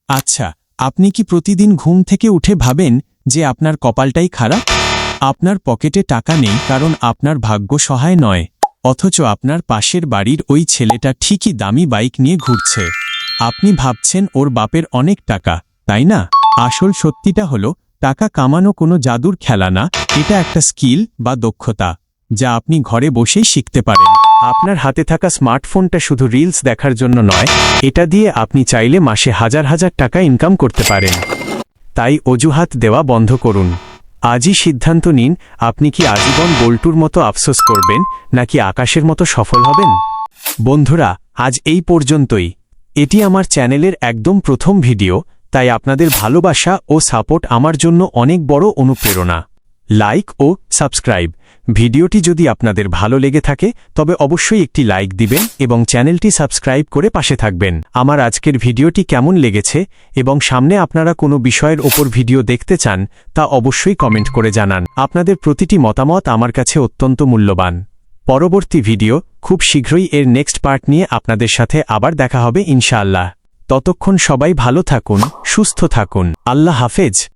আচ্ছা, আপনি কি প্রতিদিন ঘুম থেকে উঠে ভাবেন যে আপনার কপালটাই খারাপ? আপনার পকেটে টাকা নেই কারণ আপনার ভাগ্য সহায় নয়, অথচ আপনার পাশের বাড়ির ওই ছেলেটা ঠিকই দামি বাইক নিয়ে ঘুরছে। আপনি ভাবছেন ওর বাপের অনেক টাকা, তাই না? আসল সত্যিটা হলো, টাকা কামানো কোনো জাদুর খেলা না, এটা একটা স্কিল বা দক্ষতা, যা আপনি ঘরে বসেই শিখতে পারেন। আপনার হাতে থাকা স্মার্টফোনটা শুধু রিলস দেখার জন্য নয়, এটা দিয়ে আপনি চাইলে মাসে হাজার হাজার টাকা ইনকাম করতে পারেন। তাই অজুহাত দেওয়া বন্ধ করুন। আজই সিদ্ধান্ত নিন, আপনি কি আজীবন বল্টুর মতো আফসোস করবেন নাকি আকাশের মতো সফল হবেন। বন্ধুরা, আজ এই পর্যন্তই। এটি আমার চ্যানেলের একদম প্রথম ভিডিও, তাই আপনাদের ভালোবাসা ও সাপোর্ট আমার জন্য অনেক বড় অনুপ্রেরণা। লাইক ও সাবস্ক্রাইব। ভিডিওটি যদি আপনাদের ভালো লেগে থাকে তবে অবশ্যই একটি লাইক দিবেন এবং চ্যানেলটি সাবস্ক্রাইব করে পাশে থাকবেন। আমার আজকের ভিডিওটি কেমন লেগেছে এবং সামনে আপনারা কোনো বিষয়ের ওপর ভিডিও দেখতে চান তা অবশ্যই কমেন্ট করে জানান। আপনাদের প্রতিটি মতামত আমার কাছে অত্যন্ত মূল্যবান। পরবর্তী ভিডিও খুব শীঘ্রই এর নেক্সট পার্ট নিয়ে আপনাদের সাথে আবার দেখা হবে ইনশাআল্লাহ। ততক্ষণ সবাই ভালো থাকুন, সুস্থ থাকুন। আল্লাহ হাফেজ।